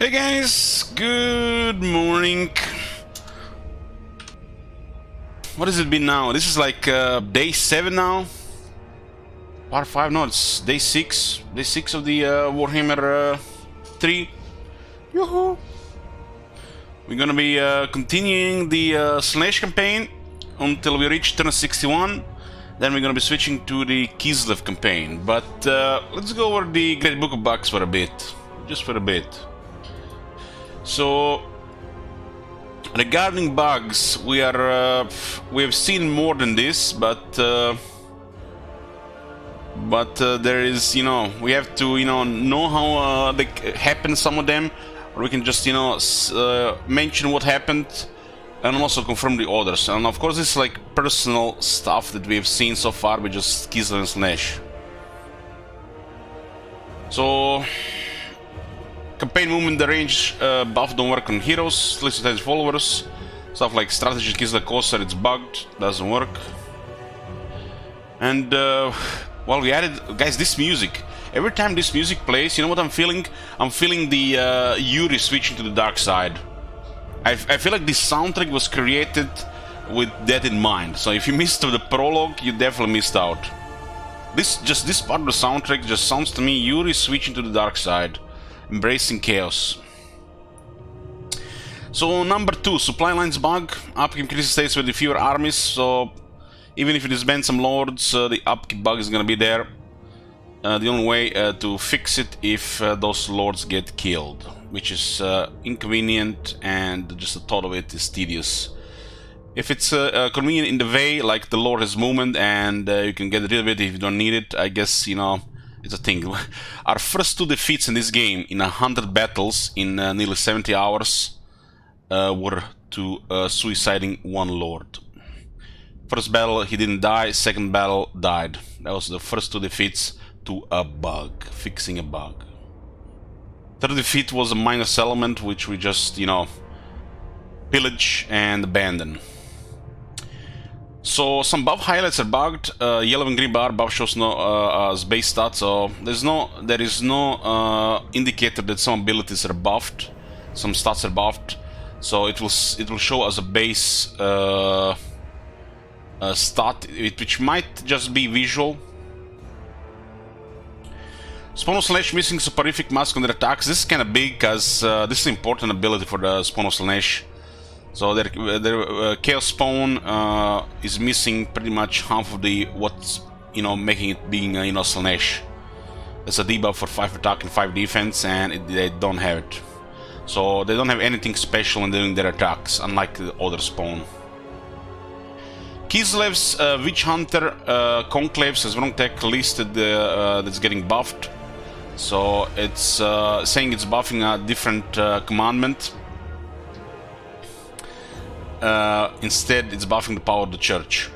Hey guys, good morning. What has it been now? This is like day 7 now. Part 5? No, it's day 6. Day 6 of the Warhammer 3. Yoo-hoo! We're gonna be continuing the Slash campaign until we reach turn 61. Then we're gonna be switching to the Kislev campaign. But let's go over the Great Book of Bugs for a bit. Just for a bit. So, regarding bugs, we have seen more than this, but there is, we have to, know how they happen, some of them, or we can just, mention what happened, and also confirm the others. And of course, this is like personal stuff that we have seen so far with just Kislev and Slash. So, campaign movement, the range buff don't work on heroes, listed as followers. Stuff like strategy kills the coaster, it's bugged, doesn't work. And well, we added, guys, this music. Every time this music plays, you know what I'm feeling? I'm feeling the Yuri switching to the dark side. I feel like this soundtrack was created with that in mind. So if you missed the prologue, you definitely missed out. This part of the soundtrack just sounds to me Yuri switching to the dark side. Embracing chaos. So number 2, supply lines bug. Upkeep increases stays with the fewer armies, so even if you disband some lords, the upkeep bug is gonna be there. The only way to fix it if those lords get killed, which is inconvenient, and just the thought of it is tedious. If it's convenient in the way, like the lord has movement and you can get rid of it if you don't need it, I guess, it's a thing. Our first 2 defeats in this game in 100 battles in nearly 70 hours were to suiciding 1 lord. First battle he didn't die, second battle died. That was the first 2 defeats to a bug, fixing a bug. Third defeat was a minor settlement which we just, pillage and abandon. So some buff highlights are bugged. Yellow and green bar buff shows no as base stats, so there is no indicator that some abilities are buffed, some stats are buffed. So it will show as a base stat, which might just be visual. Spawn Slash missing soporific mask on their attacks. This is kind of big because this is an important ability for the Spawn Slash. So their Chaos Spawn is missing pretty much half of the what's making it being Slash. It's a debuff for 5 attack and 5 defense, and they don't have it. So they don't have anything special in doing their attacks, unlike the other Spawn. Kislev's Witch Hunter Conclaves has wrong tech listed that's getting buffed. So it's saying it's buffing a different commandment. Instead, it's buffing the power of the church.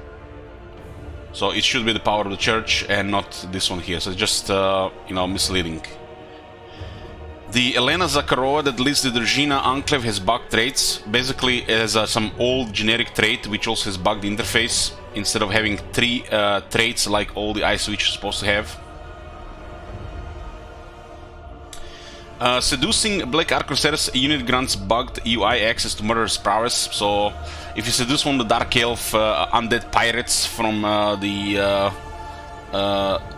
So it should be the power of the church and not this one here. So it's just, misleading. The Elena Zakharova that leads the Druzhina Enclave has bug traits. Basically, it has some old generic trait which also has bugged interface, instead of having 3 traits like all the Ice Witch is supposed to have. Seducing Black Ark Crusaders unit grants bugged UI access to Murderous Prowess. So if you seduce one of the Dark Elf undead pirates from the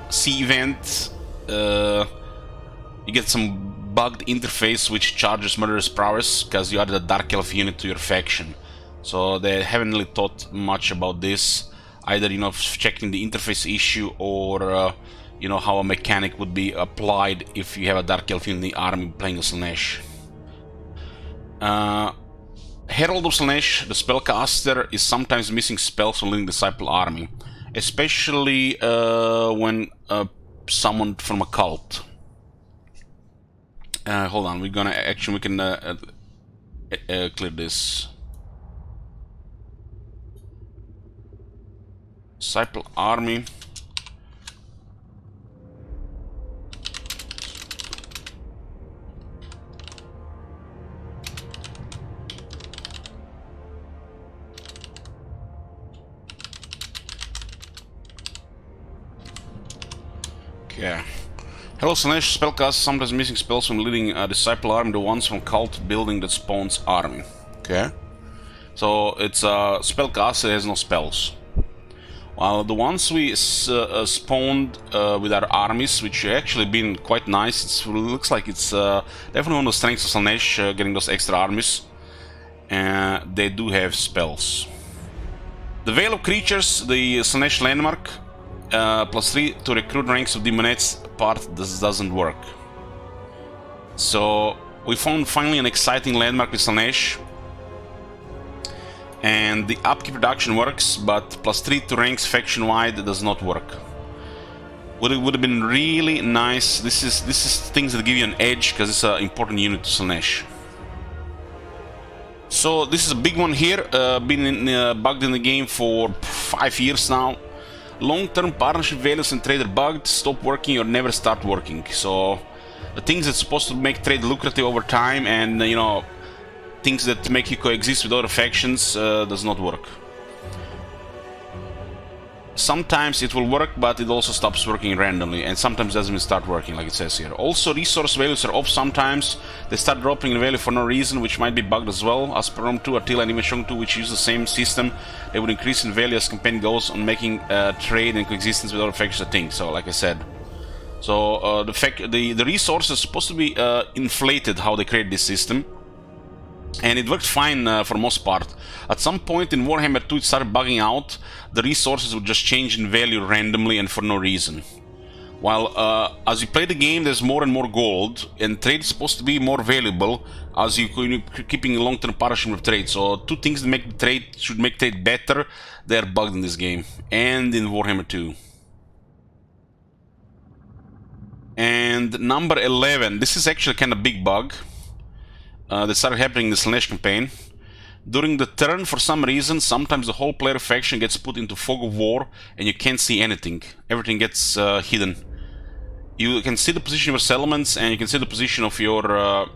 sea event, you get some bugged interface which charges Murderous Prowess because you added a Dark Elf unit to your faction. So they haven't really thought much about this, either checking the interface issue or how a mechanic would be applied if you have a Dark Elf in the army playing a Slash. Herald of Slash, the spellcaster, is sometimes missing spells from leading Disciple army, especially when someone from a cult. Hold on, we can clear this. Disciple army. Yeah. Hello Slanesh, spellcaster sometimes missing spells from leading a disciple army, the ones from cult building that spawns army. Okay. So it's a spellcaster, has no spells. While the ones we spawned with our armies, which actually been quite nice, it looks like it's definitely one of the strengths of Slanesh, getting those extra armies. They do have spells. The Veil of Creatures, the Slanesh landmark, +3 to recruit ranks of demonettes part doesn't work. So we found finally an exciting landmark with Slanesh. And the upkeep reduction works, but +3 to ranks faction wide does not work. Would have been really nice. This is things that give you an edge because it's an important unit to Slanesh. So this is a big one here. Been bugged in the game for 5 years now. Long-term partnership values and trade are bugged, stop working or never start working. So the things that's supposed to make trade lucrative over time and you know, things that make you coexist with other factions does not work. Sometimes it will work, but it also stops working randomly, and sometimes doesn't even start working, like it says here. Also, resource values are off sometimes. They start dropping in value for no reason, which might be bugged as well. As per Rome 2, Attila, and even Shung 2, which use the same system, they would increase in value as campaign goes on making trade and coexistence with other factions a thing. So, like I said. So, the resources are supposed to be inflated, how they create this system. And it worked fine for the most part. At some point in Warhammer 2 it started bugging out. The resources would just change in value randomly and for no reason. While as you play the game there's more and more gold, and trade is supposed to be more valuable as you're keeping a long-term partnership with trade. So two things that make trade should make trade better, they're bugged in this game and in Warhammer 2. And number 11, this is actually kind of big bug. That started happening in the Slanesh campaign. During the turn, for some reason, sometimes the whole player faction gets put into fog of war and you can't see anything. Everything gets hidden. You can see the position of your settlements and you can see the position of your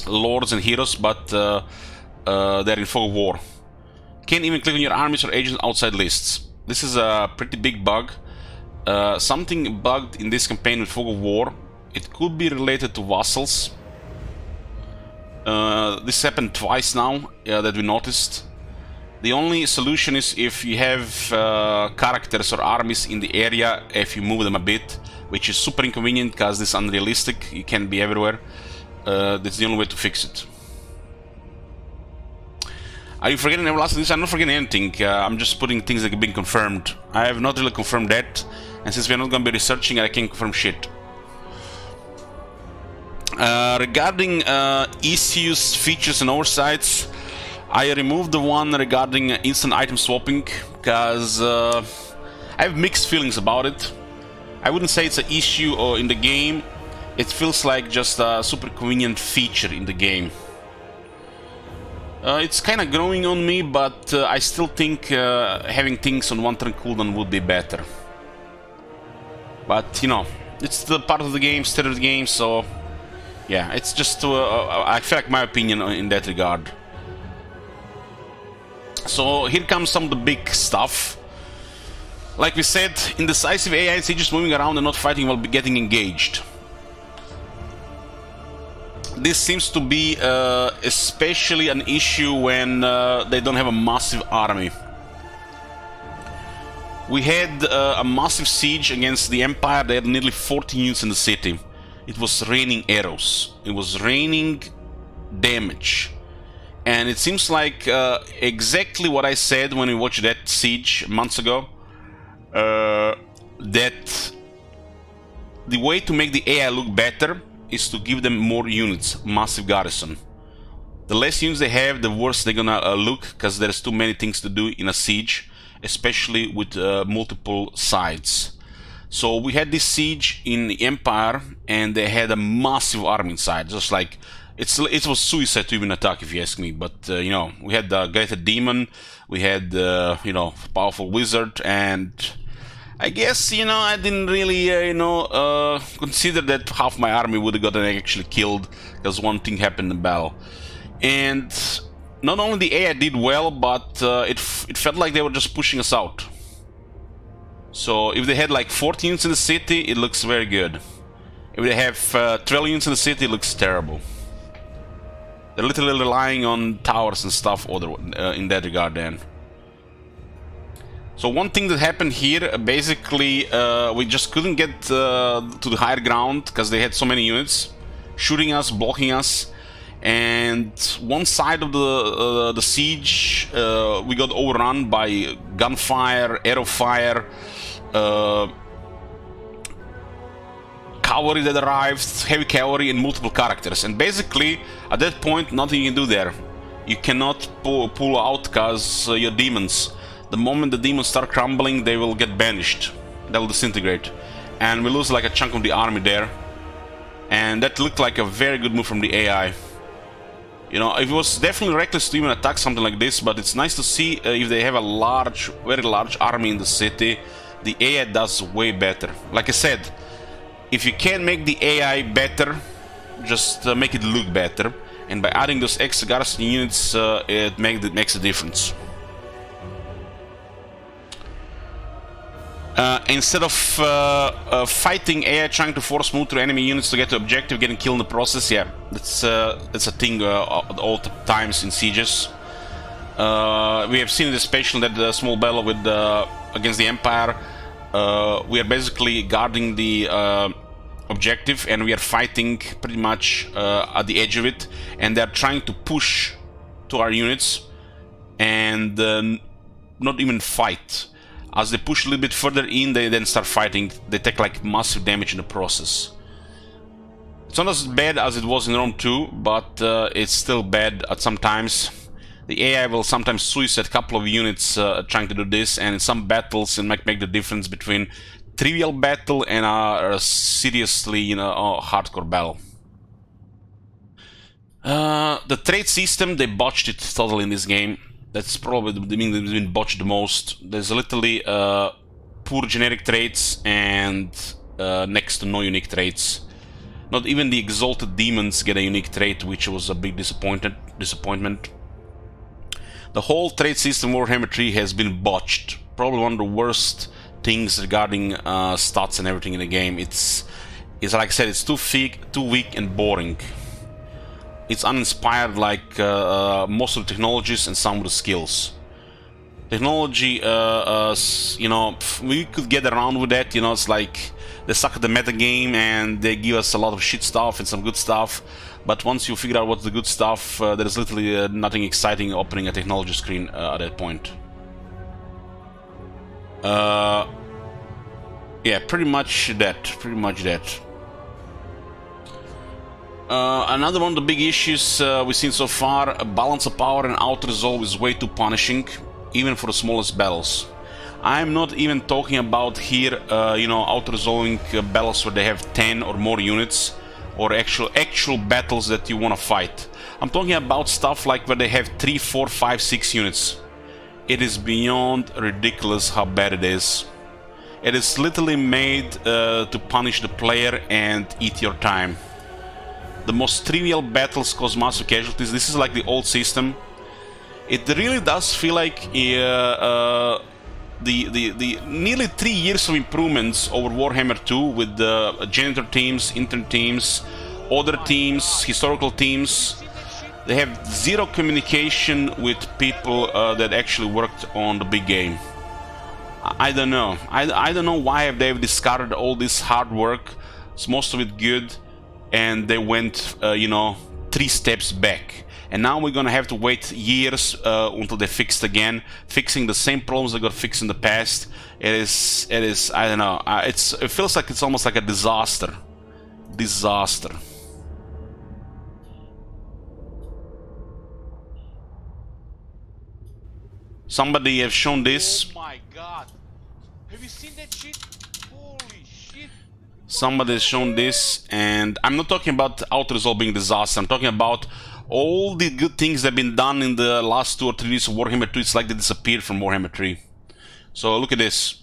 lords and heroes, but they're in fog of war. Can't even click on your armies or agents outside lists. This is a pretty big bug. Something bugged in this campaign with fog of war. It could be related to vassals. This happened twice now that we noticed. The only solution is if you have characters or armies in the area, if you move them a bit, which is super inconvenient because this is unrealistic, you can't be everywhere. That's the only way to fix it. Are you forgetting everlasting? I'm not forgetting anything, I'm just putting things that have been confirmed. I have not really confirmed that, and since we're not going to be researching, I can't confirm shit. Regarding issues, features and oversights, I removed the one regarding instant item swapping because I have mixed feelings about it. I wouldn't say it's an issue in the game. It feels like just a super convenient feature in the game. It's kind of growing on me, but I still think having things on one turn cooldown would be better. But you know, it's the part of the game, state of the game, so yeah, it's just I feel like my opinion in that regard. So here comes some of the big stuff. Like we said, indecisive AI sieges moving around and not fighting while getting engaged. This seems to be especially an issue when they don't have a massive army. We had a massive siege against the Empire. They had nearly 40 units in the city. It was raining arrows. It was raining damage. And it seems like exactly what I said when we watched that siege months ago. That the way to make the AI look better is to give them more units, massive garrison. The less units they have, the worse they're gonna look, because there's too many things to do in a siege, especially with multiple sides. So we had this siege in the Empire, and they had a massive army inside, just like it was suicide to even attack, if you ask me. But you know, we had the greater demon, we had you know, powerful wizard, and I guess, you know, I didn't really consider that half my army would have gotten actually killed because one thing happened in battle. And not only the AI did well, but it felt like they were just pushing us out. So if they had like 14 units in the city, it looks very good. If they have 12 units in the city, it looks terrible. They're literally relying on towers and stuff in that regard then. So one thing that happened here, basically, we just couldn't get to the higher ground because they had so many units shooting us, blocking us, and one side of the siege we got overrun by gunfire, arrow fire, cavalry that arrived, heavy cavalry, and multiple characters. And basically, at that point, nothing you can do there. You cannot pull out because your demons. The moment the demons start crumbling, they will get banished. They will disintegrate. And we lose like a chunk of the army there. And that looked like a very good move from the AI. You know, it was definitely reckless to even attack something like this, but it's nice to see if they have a large, very large army in the city, the AI does way better. Like I said, if you can make the AI better, just make it look better. And by adding those extra garrison units, it makes a difference. Instead of fighting AI trying to force move through enemy units to get to objective, getting killed in the process, yeah, that's a thing at all times in sieges. We have seen it especially in that small battle with against the Empire. We are basically guarding the objective and we are fighting pretty much at the edge of it, and they are trying to push to our units and not even fight. As they push a little bit further in, they then start fighting. They take like massive damage in the process. It's not as bad as it was in Rome 2, but it's still bad at some times. The AI will sometimes suicide a couple of units trying to do this, and in some battles it might make the difference between trivial battle and a seriously, you know, hardcore battle. The trade system, they botched it totally in this game. That's probably the thing that's been botched the most. There's literally poor generic traits and next to no unique traits. Not even the exalted demons get a unique trait, which was a big disappointment. The whole trade system Warhammer 3 has been botched. Probably one of the worst things regarding stats and everything in the game. It's like I said, it's too weak and boring. It's uninspired like most of the technologies and some of the skills. Technology, you know, we could get around with that. You know, it's like they suck at the meta game and they give us a lot of shit stuff and some good stuff. But once you figure out what's the good stuff, there's literally nothing exciting opening a technology screen at that point. Yeah, pretty much that. Another one of the big issues we've seen so far, a balance of power and auto-resolve is way too punishing, even for the smallest battles. I'm not even talking about here, you know, auto-resolving battles where they have 10 or more units, or actual battles that you want to fight. I'm talking about stuff like where they have 3, 4, 5, 6 units. It is beyond ridiculous how bad it is. It is literally made to punish the player and eat your time. The most trivial battles cause massive casualties. This is like the old system. It really does feel like the nearly 3 years of improvements over Warhammer 2 with the janitor teams, intern teams, other teams, historical teams. They have zero communication with people that actually worked on the big game. I don't know. I don't know why they've discarded all this hard work. It's most of it good. And they went, you know, 3 steps back. And now we're gonna have to wait years until they fixed again, fixing the same problems that got fixed in the past. It is. I don't know. It feels like it's almost like a disaster. Somebody have shown this. Oh my god! Have you seen that shit? Holy shit! Somebody has shown this, and I'm not talking about auto-resolve being disaster. I'm talking about all the good things that have been done in the last 2 or 3 years of Warhammer 2. It's like they disappeared from Warhammer 3. So look at this.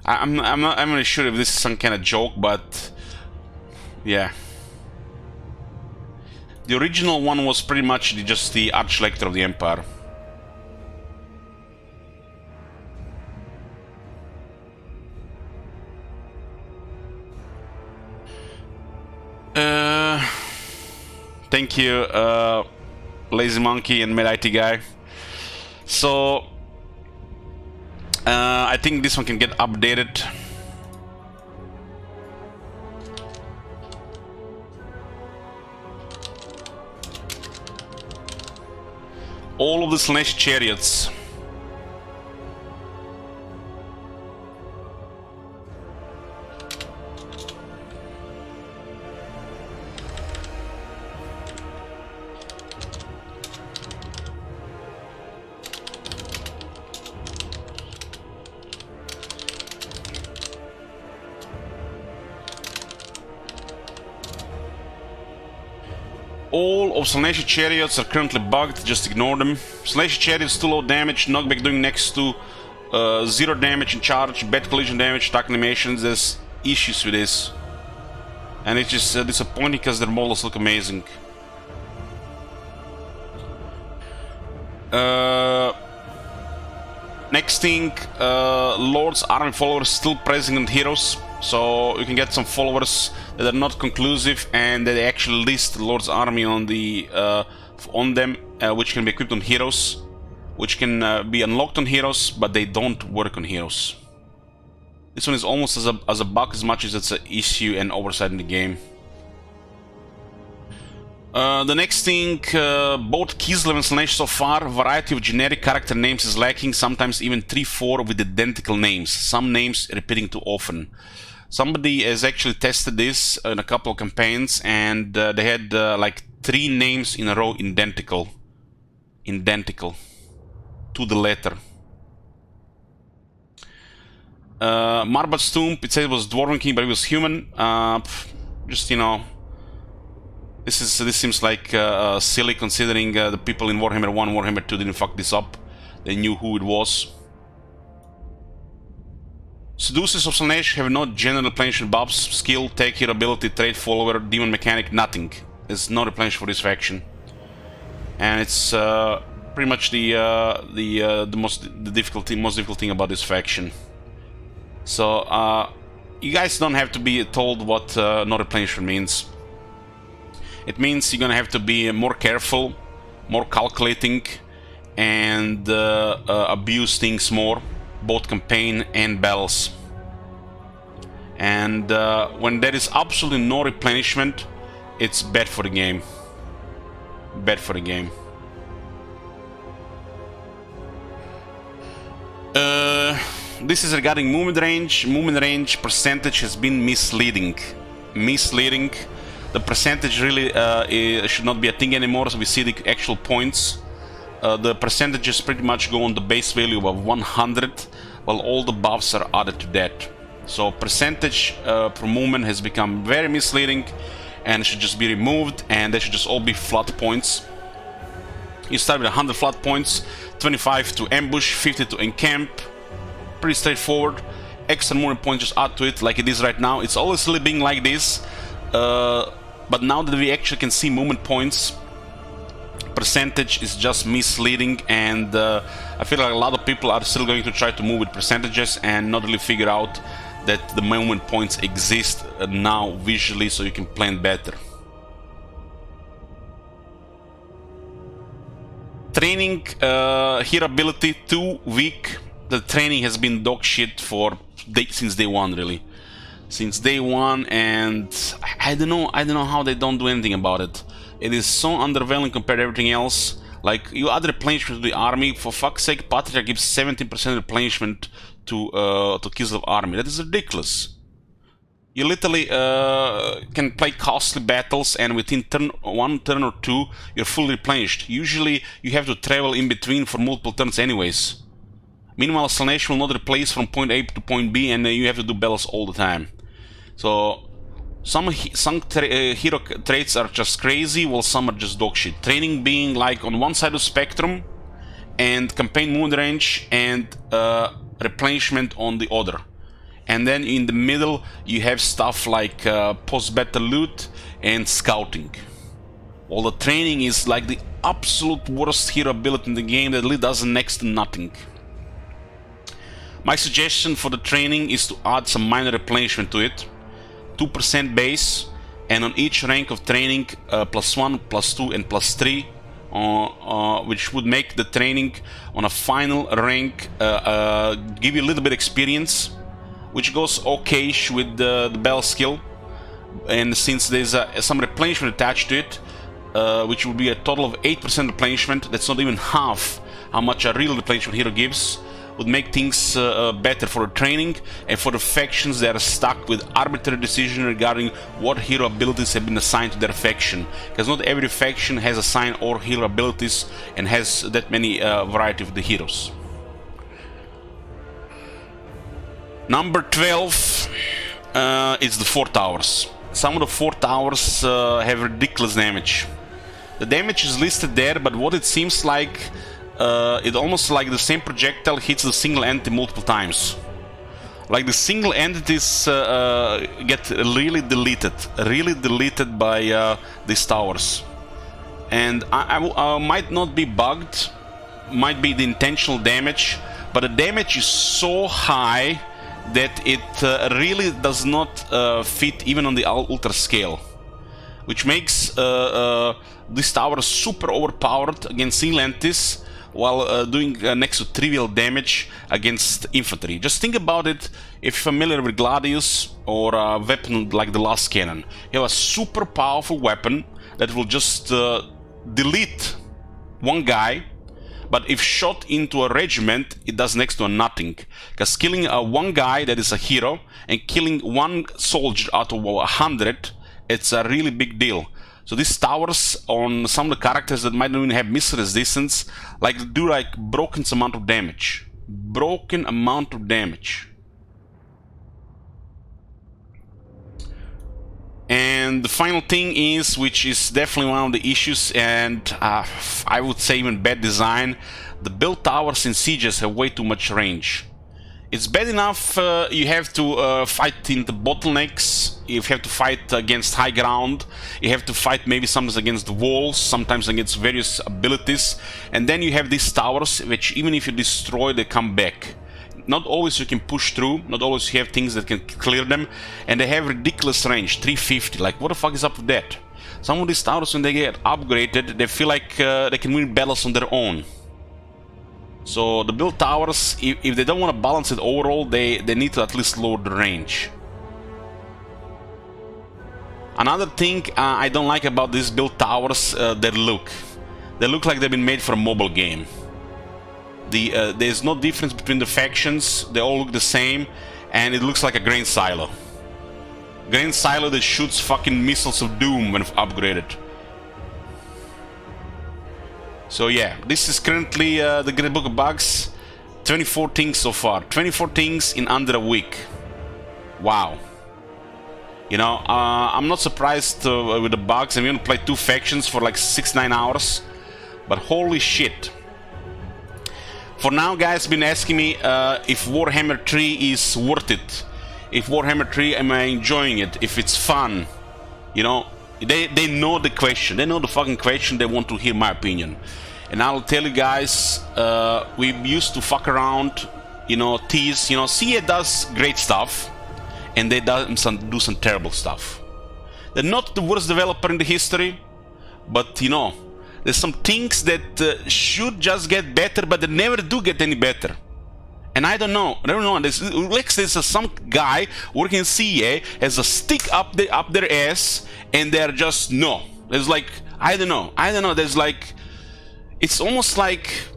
I'm not really sure if this is some kind of joke, but yeah. The original one was pretty much just the Archlector of the Empire. Thank you, Lazy Monkey and Mad IT Guy. So, I think this one can get updated. All of the Slanesh chariots. All of Slanesh chariots are currently bugged, just ignore them. Slanesh chariots too low damage, knockback doing next to 0 damage in charge, bad collision damage, attack animations. There's issues with this. And it's just disappointing because their models look amazing. Next thing, Lord's army followers still present on heroes. So you can get some followers that are not conclusive and that they actually list the Lord's army on the on them, which can be equipped on heroes, which can be unlocked on heroes, but they don't work on heroes. This one is almost as a bug as much as it's an issue and oversight in the game. The next thing, both Kislev and Slanesh so far, variety of generic character names is lacking, sometimes even 3-4 with identical names, some names repeating too often. Somebody has actually tested this in a couple of campaigns, and they had like 3 names in a row identical to the letter. Marbat's tomb, it said it was Dwarven King, but it was human. Just, you know, this seems like silly, considering the people in Warhammer 1, Warhammer 2 didn't fuck this up. They knew who it was. Seducers of Slanesh have no general replenishment buffs, skill, tech, hero ability, trait, follower, demon mechanic, nothing. There's no replenishment for this faction, and it's pretty much the most difficult thing about this faction. So you guys don't have to be told what no replenishment means. It means you're gonna have to be more careful, more calculating, and abuse things more, both campaign and battles. And when there is absolutely no replenishment, it's bad for the game. Bad for the game. This is regarding movement range. Movement range percentage has been misleading. The percentage really should not be a thing anymore, so we see the actual points. The percentages pretty much go on the base value of 100, while all the buffs are added to that. So percentage per movement has become very misleading, and it should just be removed, and they should just all be flat points. You start with 100 flat points, 25 to ambush, 50 to encamp. Pretty straightforward. Extra movement points just add to it, like it is right now. It's always really being like this, but now that we actually can see movement points, percentage is just misleading, and I feel like a lot of people are still going to try to move with percentages and not really figure out that the movement points exist now visually, so you can plan better. Training, hero ability, too weak. The training has been dog shit since day one, really. Since day one, and I don't know how they don't do anything about it. It is so underwhelming compared to everything else. Like, you add replenishment to the army, for fuck's sake, Patriarch gives 17% replenishment to Kislev army. That is ridiculous. You literally can play costly battles, and within one turn or two, you're fully replenished. Usually, you have to travel in between for multiple turns anyways. Meanwhile, Slanesh will not replace from point A to point B, and you have to do battles all the time. So, some hero traits are just crazy, while some are just dog shit. Training being like on one side of the spectrum, and campaign movement range and replenishment on the other. And then in the middle, you have stuff like post-battle loot and scouting. while the training is like the absolute worst hero ability in the game that really does next to nothing. My suggestion for the training is to add some minor replenishment to it. 2% base, and on each rank of training +1, +2 and +3, which would make the training on a final rank give you a little bit experience, which goes okayish with the bell skill. And since there's some replenishment attached to it, which will be a total of 8% replenishment, that's not even half how much a real replenishment hero gives, would make things better for the training and for the factions that are stuck with arbitrary decision regarding what hero abilities have been assigned to their faction, because not every faction has assigned all hero abilities and has that many variety of the heroes. Number 12 is the 4 towers. Some of the 4 towers have ridiculous damage. The damage is listed there, but what it seems like, it almost like the same projectile hits the single entity multiple times. Like the single entities get really deleted by these towers. And I might not be bugged, might be the intentional damage, but the damage is so high that it really does not fit even on the ultra scale, which makes this tower super overpowered against single entities, while doing next to trivial damage against infantry. Just think about it if you're familiar with Gladius or a weapon like the Last Cannon. You have a super powerful weapon that will just delete one guy, but if shot into a regiment, it does next to nothing. Because killing one guy that is a hero and killing one soldier out of 100, it's a really big deal. So these towers on some of the characters that might not even have missile resistance, like do like broken amount of damage. Broken amount of damage. And the final thing is, which is definitely one of the issues, and I would say even bad design, the build towers in sieges have way too much range. It's bad enough you have to fight in the bottlenecks, you have to fight against high ground, you have to fight maybe sometimes against the walls, sometimes against various abilities, and then you have these towers which even if you destroy, they come back. Not always you can push through, not always you have things that can clear them, and they have ridiculous range, 350, like what the fuck is up with that? Some of these towers when they get upgraded, they feel like they can win battles on their own. So the build towers, if they don't want to balance it overall, they need to at least lower the range. Another thing I don't like about these build towers, their look. They look like they've been made for a mobile game. There's no difference between the factions, they all look the same, and it looks like a grain silo. Grain silo that shoots fucking missiles of doom when upgraded. So yeah, this is currently the Great Book of Bugs. 24 things so far. 24 things in under a week. Wow. You know, I'm not surprised with the bugs. I'm gonna play 2 factions for like 6-9 hours. But holy shit. For now, guys, been asking me if Warhammer 3 is worth it. If Warhammer 3, am I enjoying it? If it's fun. You know, they know the question. They know the fucking question. They want to hear my opinion. And I'll tell you guys, we used to fuck around, you know, tease. You know, CA does great stuff, and they do some terrible stuff. They're not the worst developer in the history, but you know, there's some things that should just get better, but they never do get any better. And I don't know. There's some guy working in CA has a stick up their ass, and they're just no. There's like I don't know. There's like. It's almost like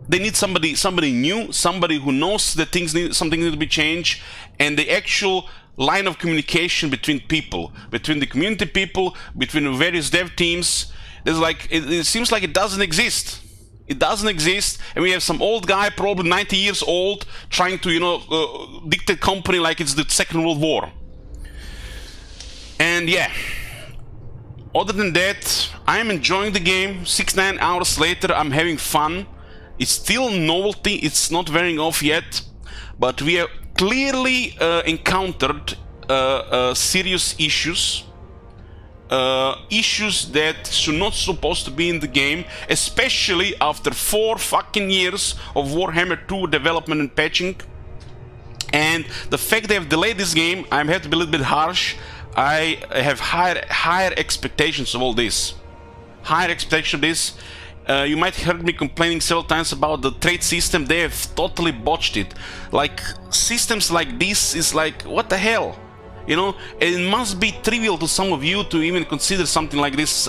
they need somebody new, somebody who knows that something needs to be changed, and the actual line of communication between people, between the community people, between the various dev teams, there's like it seems like it doesn't exist. It doesn't exist, and we have some old guy, probably 90 years old, trying to, you know, dictate company like it's the Second World War. And yeah. Other than that, I'm enjoying the game. 6-9 hours later, I'm having fun. It's still novelty, it's not wearing off yet, but we have clearly encountered serious issues issues that should not supposed to be in the game, especially after 4 fucking years of Warhammer 2 development and patching. And the fact they have delayed this game, I have to be a little bit harsh. I have higher expectations of all this. Higher expectations of this. You might heard me complaining several times about the trade system. They have totally botched it. Like, systems like this is like, what the hell? You know, it must be trivial to some of you to even consider something like this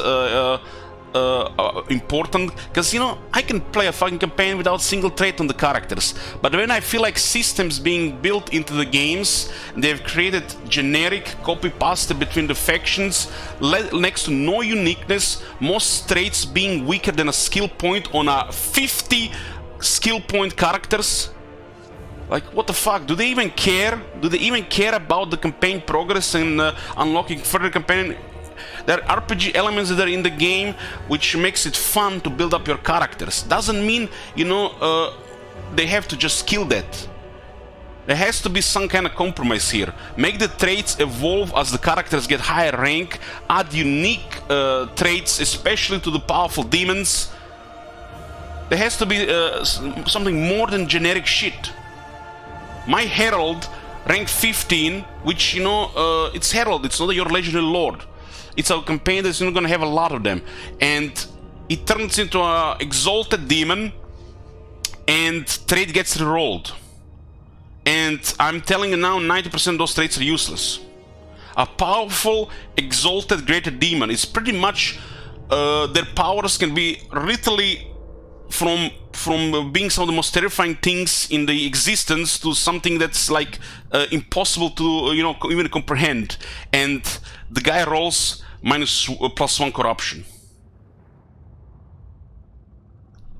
important, because, you know, I can play a fucking campaign without single trait on the characters, but when I feel like systems being built into the games, they've created generic copy-paste between the factions, next to no uniqueness, most traits being weaker than a skill point on a 50 skill point characters. Like, what the fuck? Do they even care? Do they even care about the campaign progress and unlocking further campaign? There are RPG elements that are in the game which makes it fun to build up your characters. Doesn't mean, you know, they have to just kill that. There has to be some kind of compromise here. Make the traits evolve as the characters get higher rank. Add unique traits, especially to the powerful demons. There has to be something more than generic shit. My Herald, rank 15, which, you know, it's Herald, it's not your Legendary Lord. It's a campaign that's not gonna have a lot of them. And it turns into an Exalted Demon, and trait gets rerolled. And I'm telling you now, 90% of those traits are useless. A powerful, Exalted Greater Demon is pretty much, their powers can be literally from being some of the most terrifying things in the existence to something that's like impossible to, you know, even comprehend. And the guy rolls +1 corruption.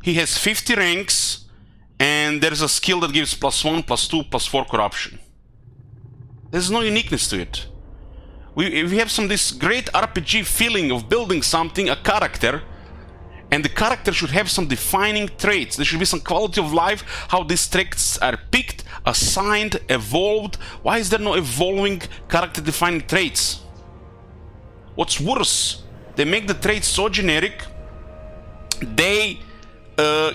He has 50 ranks, and there's a skill that gives +1, +2, +4 corruption. There's no uniqueness to it. We have this great RPG feeling of building something, a character, and the character should have some defining traits. There should be some quality of life, how these traits are picked, assigned, evolved. Why is there no evolving character defining traits? What's worse, they make the traits so generic, they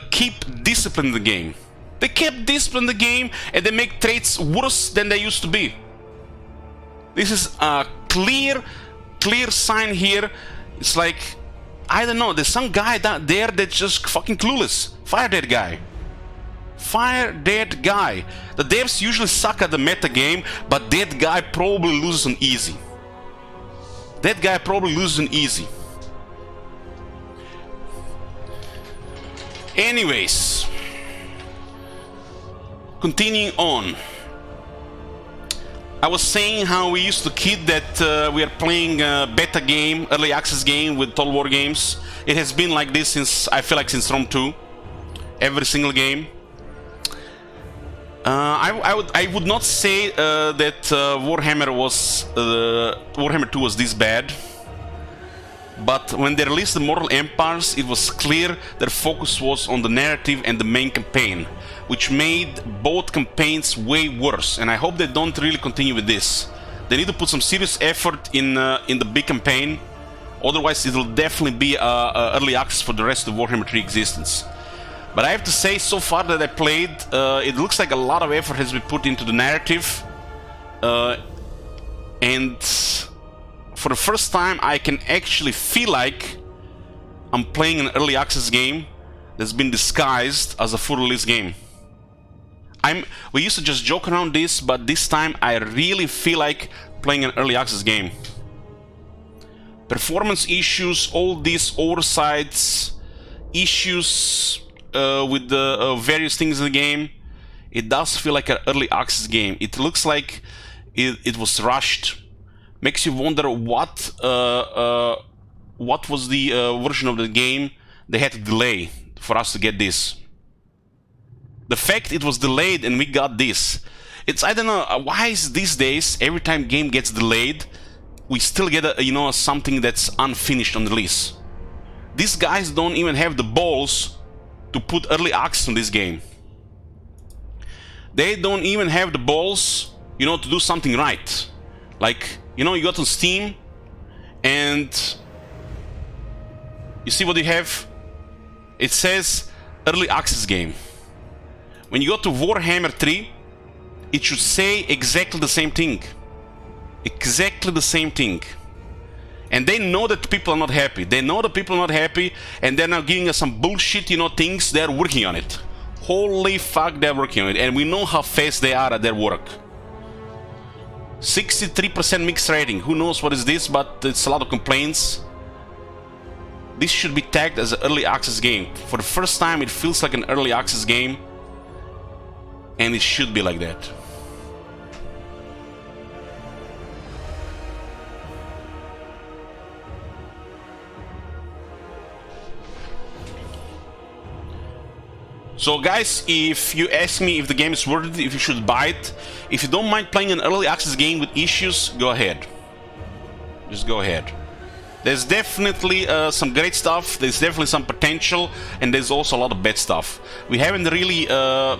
keep discipline in the game. They kept discipline in the game, and they make traits worse than they used to be. This is a clear sign here. It's like, I don't know, there's some guy down there that's just fucking clueless. Fire that guy. Fire that guy. The devs usually suck at the meta game, but that guy probably loses on easy. That guy probably loses on easy. Anyways, continuing on. I was saying how we used to kid that we are playing a beta game, early access game with Total War Games. It has been like this since, I feel like, since Rome 2. Every single game. I would not say that Warhammer 2 was this bad. But when they released the Mortal Empires, it was clear their focus was on the narrative and the main campaign, which made both campaigns way worse, and I hope they don't really continue with this. They need to put some serious effort in the big campaign, otherwise it'll definitely be early access for the rest of Warhammer 3 existence. But I have to say, so far that I played, it looks like a lot of effort has been put into the narrative, and for the first time I can actually feel like I'm playing an early access game that's been disguised as a full release game. We used to just joke around this, but this time I really feel like playing an early access game. Performance issues, all these oversights, issues with the various things in the game, it does feel like an early access game. It looks like it was rushed. Makes you wonder what was the version of the game they had to delay for us to get this. The fact it was delayed and we got this, it's, I don't know, why is these days every time game gets delayed we still get something that's unfinished on release. These guys don't even have the balls to put early access on this game. They don't even have the balls, to do something right. Like, you got on Steam And you see what you have? It says early access game. When you go to Warhammer 3, it should say exactly the same thing. Exactly the same thing. And they know that people are not happy. They know that people are not happy, and they're now giving us some bullshit, you know, things. They're working on it. Holy fuck, they're working on it. And we know how fast they are at their work. 63% mixed rating. Who knows what is this, but it's a lot of complaints. This should be tagged as an early access game. For the first time, it feels like an early access game. And it should be like that. So guys, if you ask me if the game is worth it, if you should buy it, if you don't mind playing an early access game with issues, go ahead. Just go ahead. There's definitely some great stuff, there's definitely some potential, and there's also a lot of bad stuff. We haven't really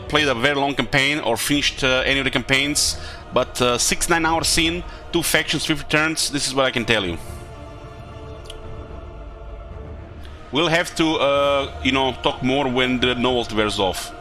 played a very long campaign or finished any of the campaigns, but 6-9 hours in, 2 factions, 50 turns, this is what I can tell you. We'll have to, you know, talk more when the novelty wears off.